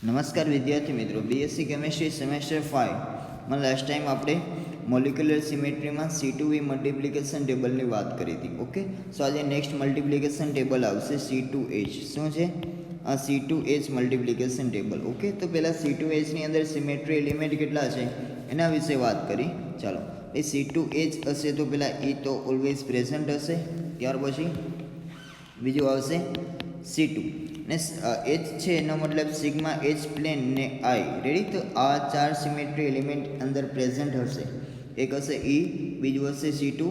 નમસ્કાર વિદ્યાર્થી મિત્રો, બીએસસી કેમેસ્ટ્રી સેમેસ્ટર 5 માં લાસ્ટ ટાઈમ આપણે મોલિક્યુલર સિમેટ્રીમાં C2V મલ્ટિપ્લિકેશન ટેબલની વાત કરી હતી. ઓકે, સો આજે નેક્સ્ટ મલ્ટિપ્લિકેશન ટેબલ આવશે C2H. શું છે આ C2H મલ્ટિપ્લિકેશન ટેબલ? ઓકે, તો પહેલાં C2Hની અંદર સિમેટ્રી એલિમેન્ટ કેટલા છે એના વિશે વાત કરી. ચાલો, એ C2H હશે તો પહેલાં એ તો ઓલવેઝ પ્રેઝન્ટ હશે. ત્યાર પછી બીજું આવશે C2 ને H છે એનો મતલબ સિગ્મા H પ્લેન ને I. રેડી? તો આ ચાર સિમેટ્રી એલિમેન્ટ અંદર પ્રેઝન્ટ હશે. એક હશે E, બીજું હશે C2,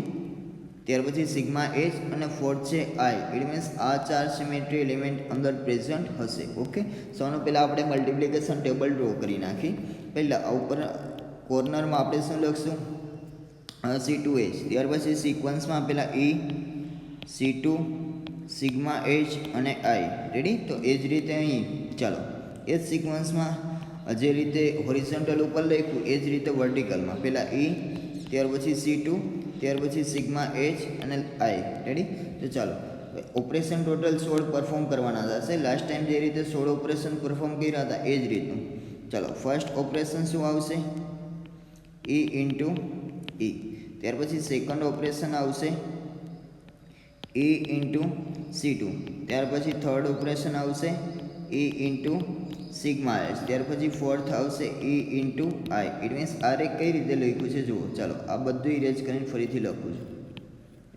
ત્યાર પછી સિગ્મા H અને ફોર્થ છે I. ઇટ મીન્સ આ ચાર સિમેટ્રી એલિમેન્ટ અંદર પ્રેઝન્ટ હશે. ઓકે, સૌનું પહેલાં આપણે મલ્ટિપ્લિકેશન ટેબલ ડ્રો કરી નાખી. પહેલાં ઉપર કોર્નરમાં આપણે શું લખશું? C2H. ત્યાર પછી સિક્વન્સમાં પહેલાં E, C2, સિગ્મા H અને I. રેડી? તો એ જ રીતે અહીં ચાલો એ જ સિક્વન્સમાં જે રીતે હોરિઝોન્ટલ ઉપર લખ્યું એ જ રીતે વર્ટિકલમાં પહેલાં E, ત્યાર પછી C2, ત્યાર પછી સિગ્મા H અને I. રેડી? તો ચાલો ઓપરેશન ટોટલ 16 પરફોર્મ કરવાના થશે. લાસ્ટ ટાઈમ જે રીતે 16 ઓપરેશન પરફોર્મ કર્યા હતા એ જ રીતનું. ચાલો, ફર્સ્ટ ઓપરેશન શું આવશે? E into E. ત્યાર પછી સેકન્ડ ઓપરેશન આવશે E ઇન્ટુ C2. ત્યાર પછી થર્ડ ઓપરેશન આવશે E ઇન્ટુ સિગ્મા H. ત્યાર પછી ફોર્થ આવશે E into I. It means આ રે કઈ રીતે લખ્યું છે જુઓ. ચાલો આ બધું ઇરેજ કરીને ફરીથી લખું છું.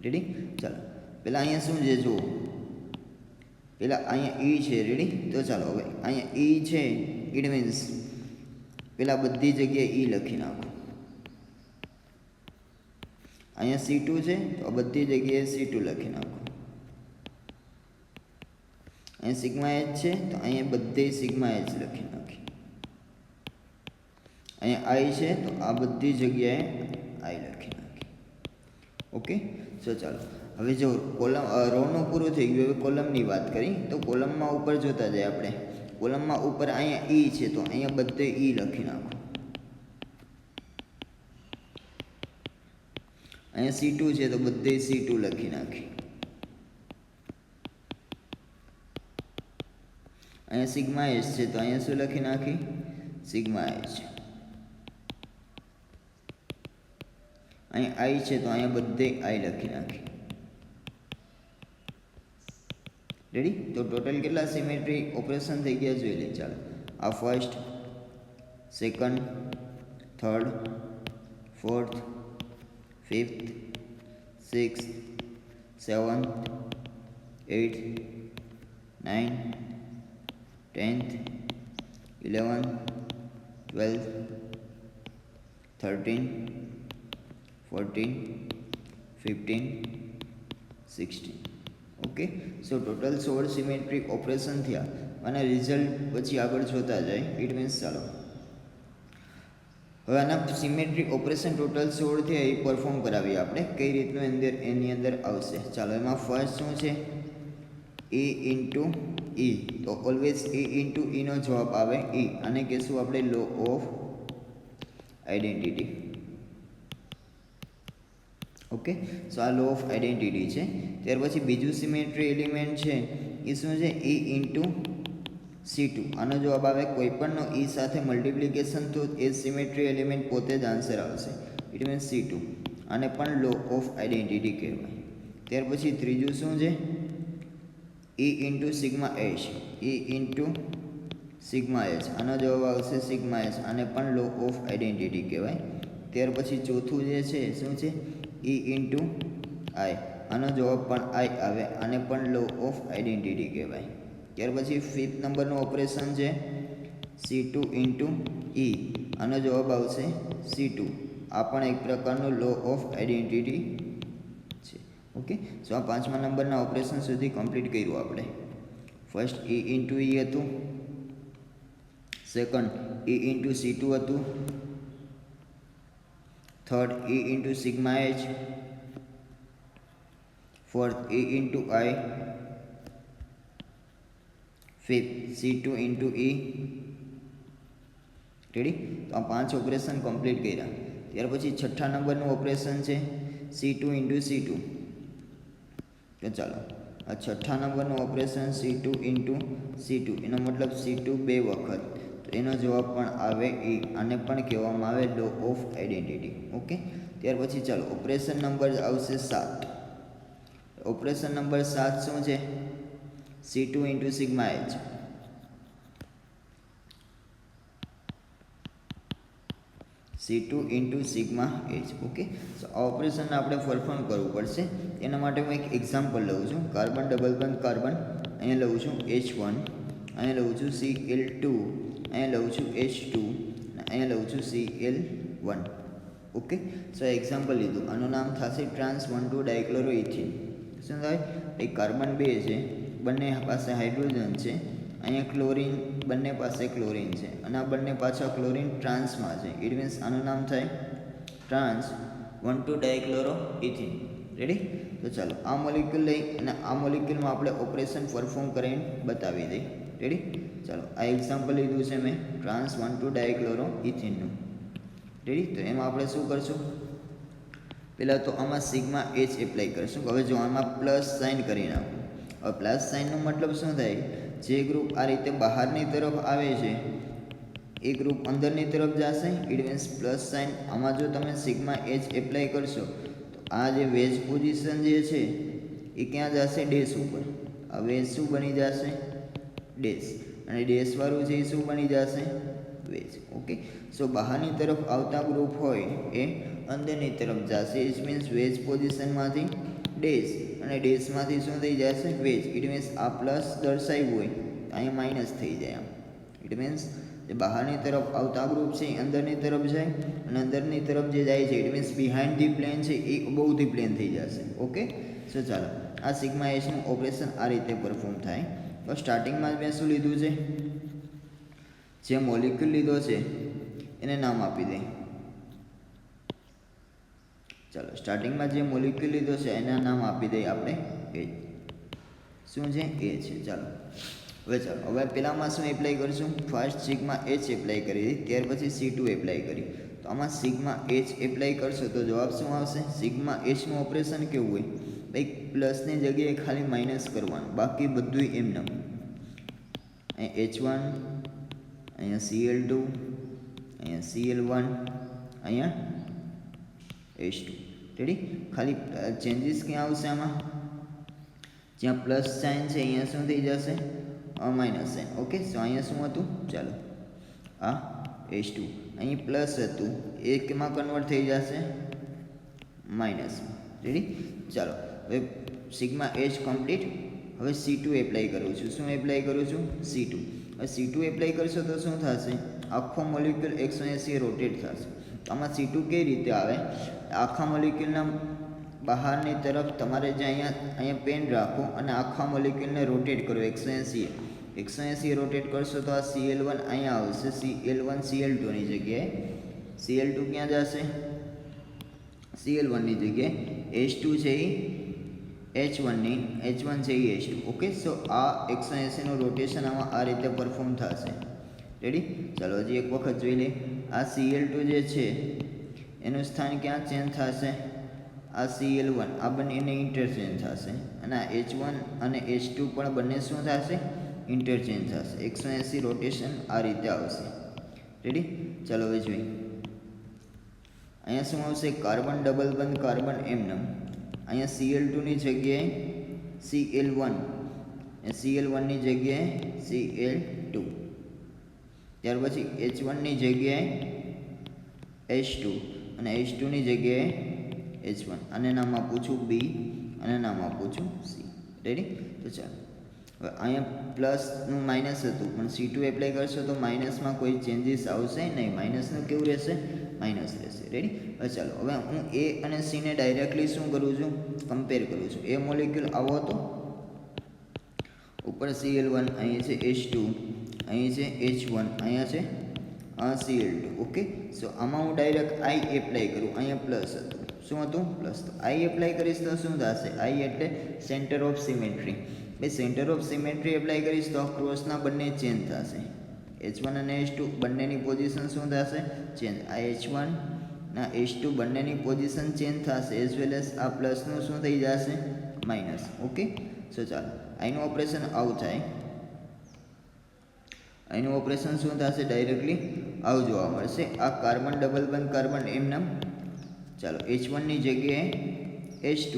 રેડી? ચાલો પહેલાં અહીંયા શું છે જુઓ. પહેલાં અહીંયા E છે. રેડી? તો ચાલો હવે અહીંયા E છે. ઇટ મીન્સ પહેલાં બધી જગ્યાએ E લખી નાખો. અહીંયા C2 છે તો બધી જગ્યાએ C2 લખી નાખો. અહીંયા સિગ્મા H છે તો અહીંયા બધે સિગ્મા H લખી નાખી. અહીંયા I છે તો આ બધી જગ્યાએ I લખી નાખી. ઓકે, સો ચાલો હવે જો કોલમ રોનું પૂરું થઈ ગયું. હવે કોલમની વાત કરી તો કોલમમાં ઉપર જોતા જાય આપણે. કોલમમાં ઉપર અહીંયા E છે તો અહીંયા બધે E લખી નાખો. અહીંયા C2 છે તો બધે C2 લખી નાખી. અહીંયા સિગ્મા H છે તો અહીંયા શું લખી નાખી? Sigma H. અહીંયા I છે તો અહીંયા બધે I લખી નાખી. રેડી? તો ટોટલ કેટલા સિમેટ્રી ઓપરેશન થઈ ગયા જોઈ લે. ચાલો આ first, second, third, fourth, fifth, sixth, seventh, 8th, 9th, 10th, 11th, 12th, 13th, 14th, 15th, 16th. Okay, સો ટોટલ 16 સિમેટ્રી ઓપરેશન થયા અને રિઝલ્ટ પછી આગળ જોતા જાય. ઇટ મીન્સ ચાલો હવે આના સિમેટ્રી ઓપરેશન ટોટલ 16 થયા એ પરફોર્મ કરાવીએ આપણે. કઈ રીતનું એની અંદર આવશે. ચાલો એમાં ફર્સ્ટ શું છે? E into E. તો ઓલવેઝ E ઇન્ટુ Eનો જવાબ આવે E. અને કહેશું આપણે લો ઓફ આઈડેન્ટિટી. ઓકે, સો આ લો ઓફ આઈડેન્ટિટી છે. ત્યાર પછી બીજું સિમેટ્રી એલિમેન્ટ છે એ શું છે? E into C2. આનો જવાબ આવે કોઈપણનો E સાથે મલ્ટિપ્લિકેશન તો એ સિમેટ્રી એલિમેન્ટ પોતે જ આન્સર આવશે. It means C2. આને પણ લો ઓફ આઈડેન્ટિટી કહેવાય. ત્યાર પછી ત્રીજું શું છે? E into sigma H. E into sigma H. આનો જવાબ આવશે સિગ્મા H. આને પણ લો ઓફ આઈડેન્ટિટી કહેવાય. ત્યાર પછી ચોથું જે છે શું છે? E into I. આનો જવાબ પણ I આવે. આને પણ લો ઓફ આઈડેન્ટિટી કહેવાય. ત્યાર પછી ફિફ્થ નંબરનું ઓપરેશન છે C2 ઇન્ટુ E. આનો જવાબ આવશે C2. આ પણ એક પ્રકારનું લો ઓફ આઈડેન્ટિટી છે. ઓકે, સો આ પાંચમા નંબરના ઓપરેશન સુધી કમ્પ્લીટ કર્યું આપણે. ફર્સ્ટ E ઇન્ટુ E હતું, સેકન્ડ E ઇન્ટુ C2 હતું, third E into sigma H, fourth E into I, fifth C2 into E. Ready? તો આ 5 ઓપરેશન કમ્પ્લીટ કર્યા. ત્યાર પછી છઠ્ઠા નંબરનું ઓપરેશન છે C2 ઇન્ટુ C2. તો ચાલો આ છઠ્ઠા નંબરનું ઓપરેશન C2 ઇન્ટુ C2. એનો મતલબ C2 બે વખત તો એનો જવાબ પણ આવે એ. આને પણ કહેવામાં આવે લો ઓફ આઈડેન્ટિટી. ઓકે, ત્યાર પછી ચાલો ઓપરેશન નંબર આવશે 7. ઓપરેશન નંબર 7 શું છે? C2 into sigma H. C2 into sigma H. Okay, so આ ઓપરેશનને આપણે પરફોર્મ કરવું પડશે. એના માટે હું એક એક્ઝામ્પલ લઉં છું. કાર્બન ડબલ બોન્ડ કાર્બન, અહીંયા લઉં છું H1, અહીંયા લઉં છું Cl2, અહીંયા લઉં છું H2, અહીંયા લઉં છું Cl1. ઓકે, સો એક્ઝામ્પલ લીધું. આનું નામ થશે ટ્રાન્સ 1,2 ડાયક્લોરોઇથિન. શું થાય? એ કાર્બન 2 છે, બંને પાસે હાઇડ્રોજન છે, અહીંયા ક્લોરિન, બંને પાસે ક્લોરિન છે, અને આ બંને પાછા ક્લોરિન ટ્રાન્સમાં છે. ઇટ મીન્સ આનું નામ થાય ટ્રાન્સ 1,2 ડાયક્લોરોઇથિન. રેડી? તો ચાલો આ મોલિક્યુલ લઈ અને આ મોલિક્યુલમાં આપણે ઓપરેશન પરફોર્મ કરીને બતાવી દઈએ. રેડી? ચાલો આ એક્ઝામ્પલ લીધું છે મેં ટ્રાન્સ 1,2 ડાયક્લોરોઇથિનનું. રેડી? તો એમાં આપણે શું કરશું? પહેલાં તો આમાં સિગ્મા એચ એપ્લાય કરશું. હવે જો આમાં પ્લસ સાઇન કરી નાખું. હવે પ્લસ સાઇનનો મતલબ શું થાય? જે ગ્રુપ આ રીતે બહારની તરફ આવે છે એ ગ્રુપ અંદરની તરફ જશે. It means plus sign. આમાં જો તમે સિગ્મા એચ એપ્લાય કરશો તો આ જે વેજ પોઝિશન જે છે એ ક્યાં જશે? ડેશ ઉપર. આ વેજ શું બની જશે? ડેશ. અને ડેશવાળું છે એ શું બની જશે? વેજ. ઓકે, સો બહારની તરફ આવતા ગ્રુપ હોય એ અંદરની તરફ જશે. ઇટ મીન્સ વેજ પોઝિશનમાંથી ડેશ, અને ડેશમાંથી શું થઈ જશે? વેજ. ઇટ મીન્સ આ પ્લસ દર્શાવ્યું હોય અહીંયા માઇનસ થઈ જાય આમ. ઇટ મીન્સ જે બહારની તરફ આવતા ગ્રુપ છે એ અંદરની તરફ જાય, અને અંદરની તરફ જે જાય છે it means behind the plane છે એ અબોવ ધી પ્લેન થઈ જશે. ઓકે, સો ચાલો આ સિગ્મા એચનું ઓપરેશન આ રીતે પરફોર્મ થાય. તો સ્ટાર્ટિંગમાં મેં શું લીધું છે? જે મોલિક્યુલ લીધો છે એને નામ આપી દે. ચાલો સ્ટાર્ટિંગમાં જે મોલિક્યુલ લીધો છે એના નામ આપી દઈએ આપણે એ. શું છે? એ છે. ચાલો હવે પહેલાંમાં શું એપ્લાય કરીશું? ફર્સ્ટ સિગ્મા એચ એપ્લાય કરી દીધી, ત્યાર પછી C2 એપ્લાય કરી. તો આમાં સિગ્મા એચ એપ્લાય કરશો તો જવાબ શું આવશે? સિગ્મા એચનું ઓપરેશન કેવું હોય? ભાઈ પ્લસની જગ્યાએ ખાલી માઇનસ કરવાનું, બાકી બધું એમનેમ. અહીંયા H1, અહીંયા Cl2, અહીંયા Cl1, અહીંયા H2. રેડી? ખાલી ચેન્જીસ ક્યાં આવશે આમાં? જ્યાં પ્લસ સાઇન છે અહીંયા શું થઈ જશે? Minus sign. ઓકે, સો અહીંયા શું હતું? ચાલો આ H2 અહીં પ્લસ હતું એ કેમાં કન્વર્ટ થઈ જશે? માઇનસમાં. રેડી? ચાલો હવે સિગ્મા એચ કમ્પ્લીટ. હવે C2 એપ્લાય કરું છું. શું એપ્લાય કરું છું? C2. હવે C2 એપ્લાય કરશો તો શું થશે? આખો મોલિક્યુલ 180 રોટેટ થશે. આમાં C2 કઈ રીતે આવે? આખા મોલિક્યુલના બહારની તરફ તમારે જે અહીંયા પેન રાખો અને આખા મોલિક્યુલને રોટેટ કરો 180 રોટેટ કરશો તો આ Cl1 અહીંયા આવશે. Cl1 Cl2ની જગ્યાએ. Cl2 ક્યાં જશે? Cl1ની જગ્યાએ. H2 છે એ H1 છે એ H2. ઓકે, સો આ 180નું રોટેશન આમાં આ રીતે પરફોર્મ થશે. રેડી? ચાલો હજી એક વખત જોઈ લઈએ. આ Cl2 જે છે એનું સ્થાન ક્યાં ચેન્જ થશે? આ Cl1, આ બંને ઇન્ટરચેન્જ થશે, અને આ H1 અને H2 પણ બંને શું થશે? ઇન્ટરચેન્જ થશે. 180 રોટેશન આ રીતે આવશે. રેડી? ચાલો હવે જોઈએ. અહીંયા શું આવશે? કાર્બન ડબલ બોન્ડ કાર્બન એમનેમ. અહીંયા Cl2ની જગ્યાએ Cl1, Cl1ની જગ્યાએ Cl2, ત્યાર પછી H1ની જગ્યાએ H2 અને H2ની જગ્યાએ H1. આને નામ આપું છું B, અને નામ આપું છું C. રેડી? તો ચાલો હવે અહીંયા પ્લસનું માઇનસ હતું, પણ C2 એપ્લાય કરશો તો માઇનસમાં કોઈ ચેન્જીસ આવશે નહીં. માઇનસનું કેવું રહેશે? માઇનસ રહેશે. રેડી? હવે ચાલો હવે હું A અને C ને ડાયરેક્ટલી શું કરું છું? કમ્પેર કરું છું. એ મોલિક્યુલ આવો હતો, ઉપર Cl1, અહીં છે H2, અહીં છે H1, અહીંયા છે Cl2. ઓકે, સો આમાં હું ડાયરેક્ટ I એપ્લાય કરું. અહીંયા પ્લસ હતું. શું હતું? પ્લસ. તો I એપ્લાય કરીશ તો શું થશે? I એટલે સેન્ટર ઓફ સિમેટ્રી. ભાઈ સેન્ટર ઓફ સિમેટ્રી એપ્લાય કરીશ તો ક્રોસના બંને ચેન્જ થશે. H1 અને H2 બંનેની પોઝિશન શું થશે? ચેન્જ. આ H1 ના H2 બંનેની પોઝિશન ચેન્જ થશે, એઝ વેલ એઝ આ પ્લસનું શું થઈ જશે? માઇનસ. ઓકે, સો ચાલો આનું ઓપરેશન આવું થાય. એનું ઓપરેશન શું થશે? ડાયરેક્ટલી આવું જોવા મળશે. આ કાર્બન ડબલ બંધ કાર્બન એમ નામ, ચાલો H1ની જગ્યાએ H2,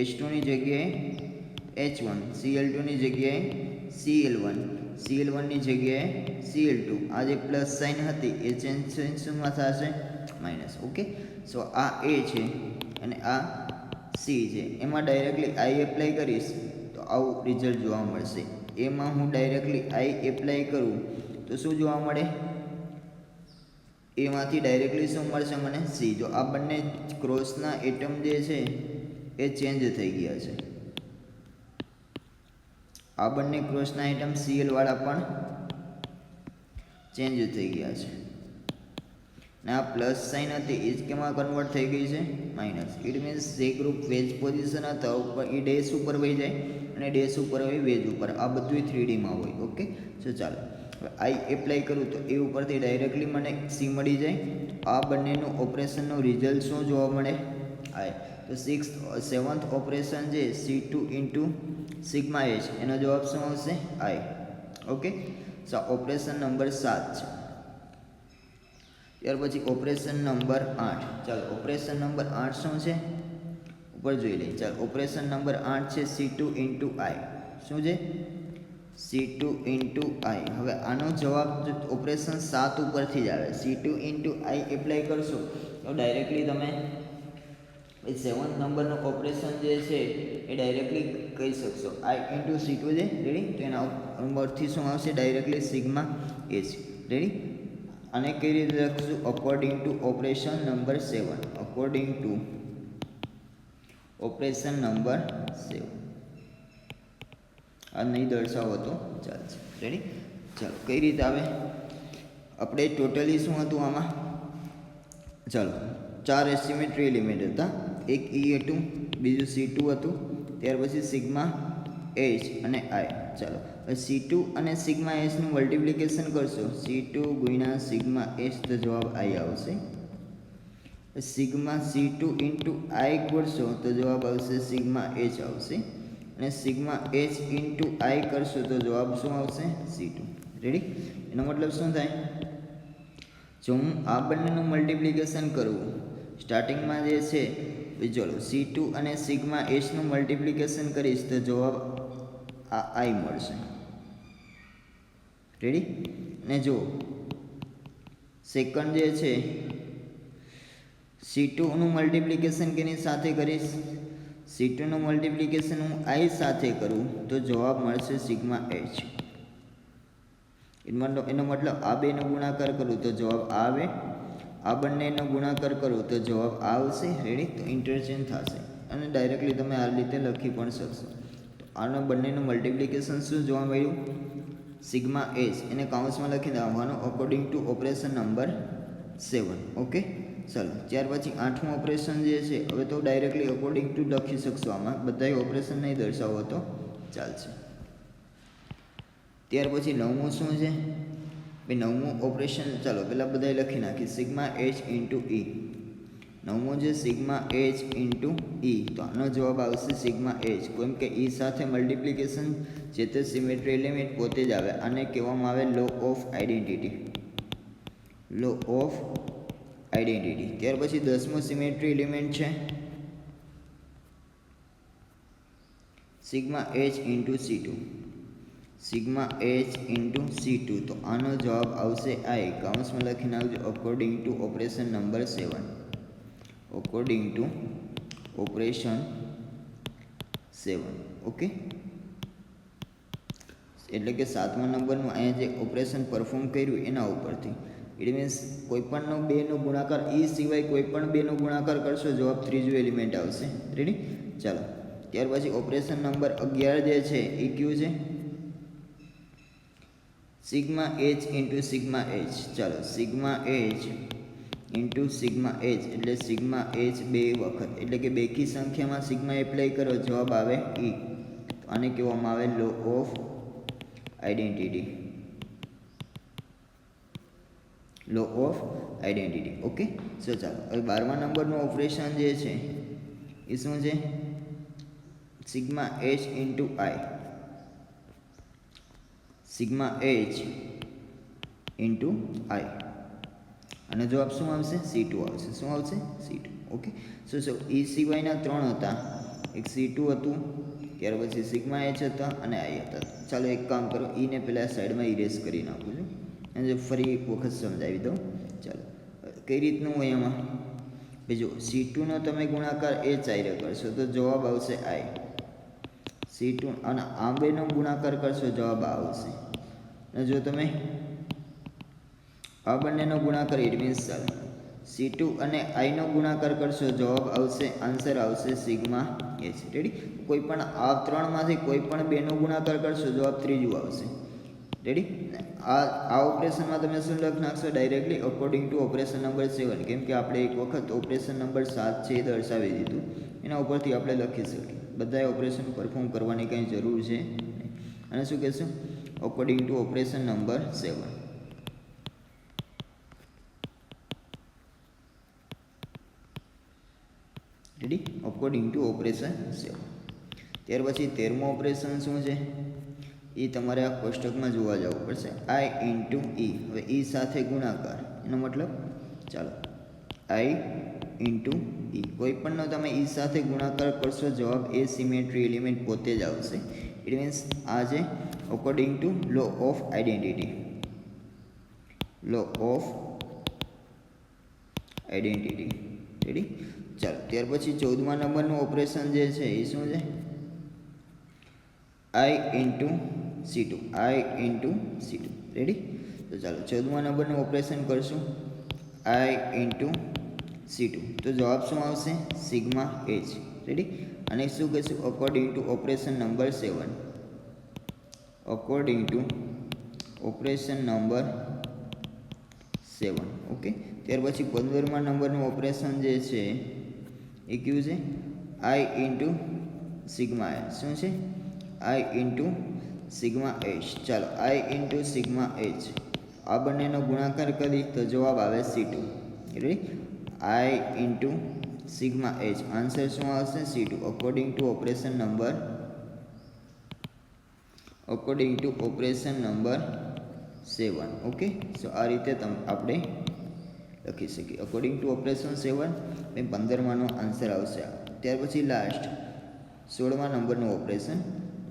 H2ની જગ્યાએ H1, Cl2ની જગ્યાએ Cl1, Cl1ની જગ્યાએ Cl2. આ જે પ્લસ સાઇન હતી એ ચેન્જ શેમાં થશે? માઇનસ. ઓકે, સો આ A છે અને આ C છે. એમાં ડાયરેક્ટલી I એપ્લાય કરીશ તો આવું રિઝલ્ટ જોવા મળશે. એમાં હું ડાયરેક્ટલી I એપ્લાય કરું તો શું જોવા મળે? એમાંથી ડાયરેક્ટલી શું મળશે મને? C. જો આ બંને ક્રોસના એટમ જે છે એ ચેન્જ થઈ ગયા છે. આ બંને ક્રોસના આઇટમ Cl વાળા પણ ચેન્જ થઈ ગયા છે ને આ પ્લસ સાઇન હતી એ જ કેમાં કન્વર્ટ થઈ ગઈ છે? માઇનસ. ઇટ મીન્સ જે ગ્રુપ વેજ પોઝિશન હતા ઉપર એ ડેશ ઉપર વહી જાય અને ડેશ ઉપર હોય વેજ ઉપર. આ બધું 3Dમાં હોય. ઓકે, સો ચાલો હવે આઈ એપ્લાય કરું તો એ ઉપરથી ડાયરેક્ટલી મને સી મળી જાય. આ બંનેનું ઓપરેશનનું રિઝલ્ટ શું જોવા મળે? આઈ. તો 7th ઓપરેશન જે C2 ઇન્ટુ સિગ્મા H, એનો જવાબ શું આવશે? આઈ. ઓકે, સો ઓપરેશન નંબર 7 છે. ત્યાર પછી ઓપરેશન નંબર 8. ચાલો ઓપરેશન નંબર 8 શું છે? ઉપર જોઈ લઈએ. ચાલો ઓપરેશન નંબર 8 છે C2 ઇન્ટુ આઈ. શું છે? C2 ઇન્ટુ આઈ. હવે આનો જવાબ ઓપરેશન 7 ઉપરથી જ આવે. C2 ઇન્ટુ આઈ એપ્લાય કરશો તો ડાયરેક્ટલી તમે 7th નંબરનું ઓપરેશન જે છે એ ડાયરેક્ટલી કહી શકશો. આઈ ઇન્ટુ C2 છે. રેડી? તો એના ઉપરથી શું આવશે? Directly sigma H. રેડી? અને કઈ રીતે લખશું? According to operation number 7. According to operation number 7. આ નહીં દર્શાવો તો ચાલશે. રેડી? ચાલો કઈ રીતે આવે? આપણે ટોટલી શું હતું આમાં? ચાલો 4 એસિમેટ્રી એલિમેન્ટ હતા. એક E હતું, બીજું C2 હતું, ત્યાર પછી સિગ્મા H અને I. ચાલો હવે C2 અને સિગ્મા H નું મલ્ટિપ્લિકેશન કરશો. C2 ગુણ્યા સિગ્મા H તો જવાબ I આવશે. સિગ્મા C2 ઇન્ટુ I કરશો તો જવાબ આવશે સિગ્મા H આવશે. અને સિગ્મા H ઇન્ટુ I કરશો તો જવાબ શું આવશે? C2. રેડી? એનો મતલબ શું થાય? જો હું આ બંનેનું મલ્ટિપ્લિકેશન કરું, સ્ટાર્ટિંગમાં જે છે ચલો C2 અને સિગ્મા H નું મલ્ટિપ્લિકેશન કરીશ તો જવાબ આ I મળશે. રેડી? અને જો સેકન્ડ જે છે C2 નું મલ્ટિપ્લિકેશન કેની સાથે કરીશ? C2 નું મલ્ટિપ્લિકેશન હું I સાથે કરું તો જવાબ મળશે સિગ્મા H. એનો મતલબ આ બેનો ગુણાકાર કરું તો જવાબ આવે, આ બંનેનો ગુણાકાર કરું તો જવાબ આવશે. રેડી? તો ઇન્ટરચેન્જ થશે અને ડાયરેક્ટલી તમે આ રીતે લખી પણ શકશો. તો આનો બંનેનું મલ્ટિપ્લિકેશન શું જોવા મળ્યું? Sigma H. એને કાઉન્સમાં લખી દેવાનું according to operation number 7. Okay, ચાલો ત્યાર પછી 8મું ઓપરેશન જે છે હવે તો ડાયરેક્ટલી અકોર્ડિંગ ટુ લખી શકશો. આમાં બધાય ઓપરેશન નહીં દર્શાવો તો ચાલશે. ત્યાર પછી 9મું શું છે? ભાઈ 9મું ઓપરેશન ચાલો પહેલાં બધાય લખી નાખી. Sigma H into E. 9મું છે સિગ્મા H ઇન્ટુ E. તો આનો જવાબ આવશે સિગ્મા H. કેમ કે E સાથે મલ્ટિપ્લિકેશન જે તે સિમેટ્રી એલિમેન્ટ પોતે જ આવે. આને કહેવામાં આવે law of identity. Law of identity. ત્યાર પછી 10મું સિમેટ્રી એલિમેન્ટ છે sigma H into C2. Sigma H into C2. તો આનો જવાબ આવશે I. કાઉન્સમાં લખી નાખજો according to operation number 7. According to operation 7. Okay, એટલે કે 7મા નંબરનું અહીંયા જે ઓપરેશન પરફોર્મ કર્યું એના ઉપરથી. ઇટ મીન્સ કોઈપણનો બેનો ગુણાકાર E સિવાય કોઈપણ બેનો ગુણાકાર કરશો જવાબ ત્રીજું એલિમેન્ટ આવશે. રેડી? ચાલો ત્યાર પછી ઓપરેશન નંબર 11 જે છે એ કયું છે? Sigma H into sigma H. ચાલો sigma H into sigma H એટલે સિગ્મા H 2 વખત, એટલે કે બેકી સંખ્યામાં સિગ્મા એપ્લાય કરો જવાબ આવે E. તો આને કહેવામાં આવે law of identity. Law of identity. Okay, so ચાલો હવે 12મા નંબરનું ઓપરેશન જે છે એ શું છે? Sigma H into I. Sigma H into આઈ, અને જવાબ શું આવશે? C2 આવશે. શું આવશે? C2. ઓકે. સો એ સિવાયના 3 હતા, એક C2 હતું, ત્યાર પછી સિગ્મા એચ હતા અને આઈ હતા. ચાલો એક કામ કરો, ઈને પહેલાં સાઈડમાં ઇરેઝ કરી નાખું છું અને ફરી એક વખત સમજાવી દઉં. ચાલો કઈ રીતનું હોય એમાં? બીજું C2નો તમે ગુણાકાર એચ આઈ કરશો તો જવાબ આવશે આઈ. C2 અને આ બેનો ગુણાકાર કરશો જવાબ આવશે. અને જો તમે આ બંનેનો ગુણાકાર ઇટ મીન્સ C2 અને આઈનો ગુણાકાર કરશો જવાબ આવશે, આન્સર આવશે સિગ્મા એચ. રેડી? કોઈ પણ આ ત્રણમાંથી કોઈ પણ બેનો ગુણાકાર કરશો જવાબ ત્રીજું આવશે. રેડી? આ ઓપરેશનમાં તમે શું લખ નાખશો? Directly according to operation number 7, કેમ કે આપણે એક વખત ઓપરેશન નંબર 7 છે એ દર્શાવી દીધું, એના ઉપરથી આપણે લખી શકીએ. બધાએ ઓપરેશન પરફોર્મ કરવાની કંઈ જરૂર છે નહીં. અને શું કહેશું? According to operation number 7. Ready? According to operation 7. ત્યાર પછી 13મું ઓપરેશન શું છે એ તમારે આ કોષ્ટકમાં જોવા જવું પડશે. આઈ ઇન્ટુ ઈ. હવે ઈ સાથે ગુણાકાર, એનો મતલબ ચાલો આઈ ઇન્ટુ ઈ. કોઈ પણનો તમે ઈ સાથે ગુણાકાર કરશો જવાબ એ સિમેટ્રી એલિમેન્ટ પોતે જ આવશે. ઇટ મીન્સ આ છે according to law of identity. Law of identity. Ready? ચાલો ત્યાર પછી 14મા નંબરનું ઓપરેશન જે છે એ શું છે? I into C2. I into C2. Ready? તો ચાલો 14મા નંબરનું ઓપરેશન કરશું, આઈ ઇન્ટુ C2. તો જવાબ શું આવશે? Sigma H. રેડી? અને શું કહીશું? According to operation number 7. According to operation number 7. Okay. ત્યાર પછી 15મા નંબરનું ઓપરેશન જે છે એ કયું છે? I into sigma H. શું છે? I into sigma H. ચાલો આઈ ઇન્ટુ સિગ્મા એચ, આ બંનેનો ગુણાકાર કરી તો જવાબ આવે C2. Ready? I into sigma H, answer શું આવશે? C2. According to operation number 7. Okay. So આ રીતે આપણે લખી શકીએ અકોર્ડિંગ ટુ ઓપરેશન 7. 15માનો આન્સર આવશે. ત્યાર પછી લાસ્ટ 16મા નંબરનું ઓપરેશન.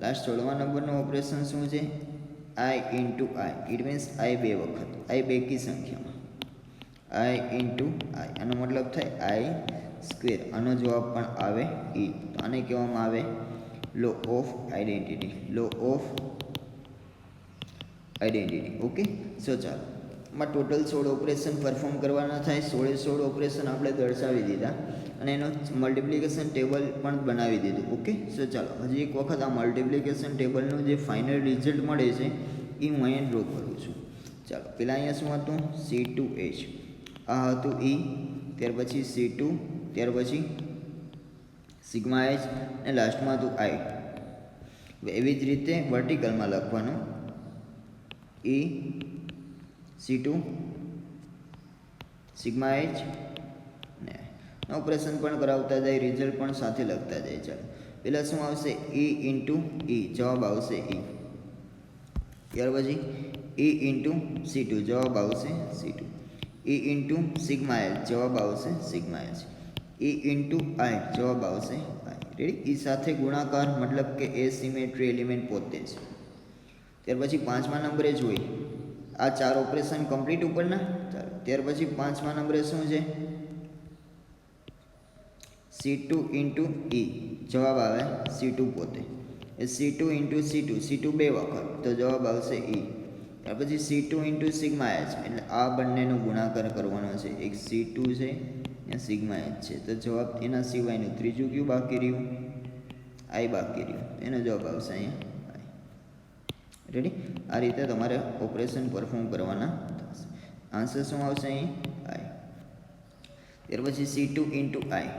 લાસ્ટ 16મા નંબરનું ઓપરેશન શું છે? I into I. It means I બે વખત, આઈ બેકી સંખ્યામાં, આઈ ઇન્ટુ આઈ. આનો મતલબ થાય આઈ સ્ક્વેર. આનો જવાબ પણ આવે ઈ. તો આને કહેવામાં આવે law of identity. Law of identity. Okay. So ચાલો માં ટોટલ 16 ઓપરેશન પરફોર્મ કરવાના થાય. 16 ઓપરેશન આપણે દર્શાવી દીધા અને એનો મલ્ટિપ્લિકેશન ટેબલ પણ બનાવી દીધું. ઓકે. સો ચાલો હજી એક વખત આ મલ્ટિપ્લિકેશન ટેબલનું જે ફાઇનલ રિઝલ્ટ મળે છે એ હું અહીંયા ડ્રો કરું છું. ચાલો પહેલાં અહીંયા શું હતું? C2H. આ હતું E, ત્યાર પછી C2, ત્યાર પછી સિગ્મા એચ અને લાસ્ટમાં હતું આઈ. એવી જ રીતે વર્ટિકલમાં લખવાનું E, C2, સિગ્મા એચ ને ઓપરેશન પણ કરાવતા જાય, રિઝલ્ટ પણ સાથે લખતા જાય. ચાલો પહેલાં શું આવશે? E ઇન્ટુ E, જવાબ આવશે E. ત્યાર પછી E ઇન્ટુ C2, જવાબ આવશે C2. E into sigma H, જવાબ આવશે સિગ્મા એચ. E ઇન્ટુ આઈ, જવાબ આવશે આઈ. રેડી? E સાથે ગુણાકાર મતલબ કે એ સિમેટ્રી એલિમેન્ટ પોતે છે. ત્યાર પછી 5મા નંબરે જોઈ આ 4 ઓપરેશન કમ્પ્લીટ ઉપરના. ચાલો ત્યાર પછી 5મા નંબરે શું છે? C2 ઇન્ટુ E, જવાબ આવે C2 પોતે. એ C2 ઇન્ટુ C2 બે વખત તો જવાબ આવશે E. ત્યાર પછી C2 ઇન્ટુ સિગ્મા એચ, એટલે આ બંનેનો ગુણાકાર કરવાનો છે. એક C2 છે ને સિગ્મા એચ છે, તો જવાબ એના સિવાયનું ત્રીજું કયું બાકી રહ્યું? આઈ બાકી રહ્યું. એનો જવાબ આવશે અહીંયા. રેડી? આ રીતે તમારે ઓપરેશન પરફોર્મ કરવાના થશે. આન્સર શું આવશે અહીં? આઈ. ત્યાર પછી C2 ઇન્ટુ આઈ,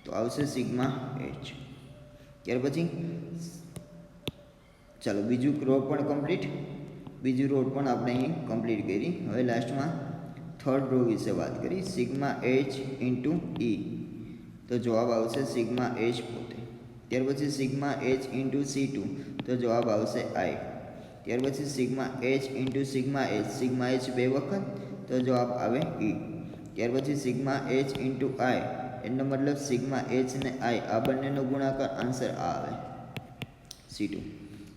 તો આવશે સિગ્મા એચ. ત્યાર પછી ચાલો બીજું રો પણ કમ્પ્લીટ, બીજું રો પણ આપણે અહીં કમ્પ્લીટ કરી. હવે લાસ્ટમાં થર્ડ રો વિશે વાત કરી. સિગ્મા એચ ઇન્ટુ E, તો જવાબ આવશે સિગ્મા એચ પોતે. ત્યાર પછી સિગ્મા એચ ઇન્ટુ C2, તો જવાબ આવશે આઈ. ત્યાર પછી sigma H into sigma H 2 વખત તો જવાબ આવે ઈ. ત્યાર પછી સિગ્મા એચ ઇન્ટુ આઈ એનો મતલબ સિગ્મા એચ ને આઈ આ બંનેનો ગુણાકાર આન્સર આ આવે C2.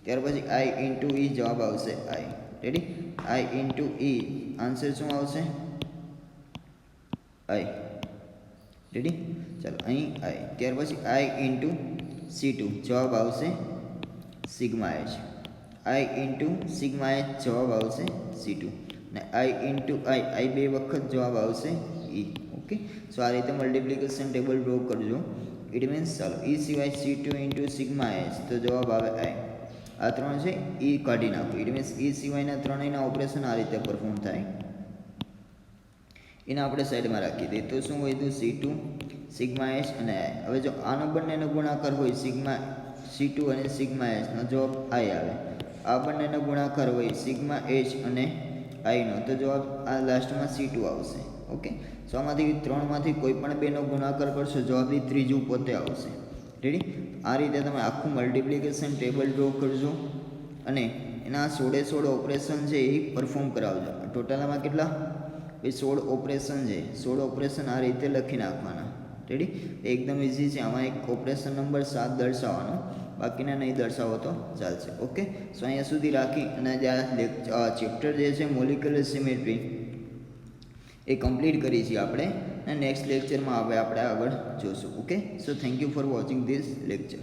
ત્યાર પછી આઈ ઇન્ટુ ઈ જવાબ આવશે આઈ. Ready? I into E answer શું આવશે? આઈ. રેડી? ચાલો અહીં આઈ. ત્યાર પછી આઈ ઇન્ટુ C2 જવાબ આવશે સિગ્મા એચ. આઈ ઇન્ટુ સિગ્મા એચ જવાબ આવશે C2 ને આઈ ઇન્ટુ આઈ 2 વખત જવાબ આવશે ઈ. ઓકે, સો આ રીતે મલ્ટિપ્લિકેશન ટેબલ ડ્રો કરજો. ઇટ મીન્સ ચાલો ઈ સિવાય C2 ઇન્ટુ સિગ્મા એચ તો જવાબ આવે આઈ. આ ત્રણ છે ઈ કાઢી નાખો. ઇટ મીન્સ ઈ સિવાયના ત્રણેયના ઓપરેશન આ રીતે પરફોર્મ થાય. એને આપણે સાઈડમાં રાખી દઈએ તો શું વધ્યું? C2 સિગ્મા એચ અને આઈ. હવે જો આનો બંનેનો ગુણાકાર હોય સિગ્મા C2 અને સિગ્મા એચનો જવાબ આઈ આવે. આ બંનેનો ગુણાકાર હોય સિગ્મા એચ અને આઈનો તો જવાબ આ લાસ્ટમાં C2 આવશે. ઓકે, સો આમાંથી ત્રણમાંથી કોઈ પણ બેનો ગુણાકાર કરશો જવાબની ત્રીજું પોતે આવશે. રેડી? આ રીતે તમે આખું મલ્ટિપ્લિકેશન ટેબલ ડ્રો કરજો અને એના 16 ઓપરેશન છે એ પરફોર્મ કરાવજો. ટોટલમાં કેટલા? 16 ઓપરેશન છે. 16 ઓપરેશન આ રીતે લખી નાખવાના. રેડી? એકદમ ઇઝી છે. આમાં એક ઓપરેશન નંબર 7 દર્શાવવાનો, બાકીના નહીં દર્શાવો તો ચાલશે. ઓકે, સો અહીંયા સુધી રાખી અને જે આ ચેપ્ટર જે છે મોલિક્યુલર સિમેટ્રી એ કમ્પ્લીટ કરી છે આપણે અને નેક્સ્ટ લેક્ચરમાં હવે આપણે આગળ જોશું. Okay, so thank you for watching this lecture.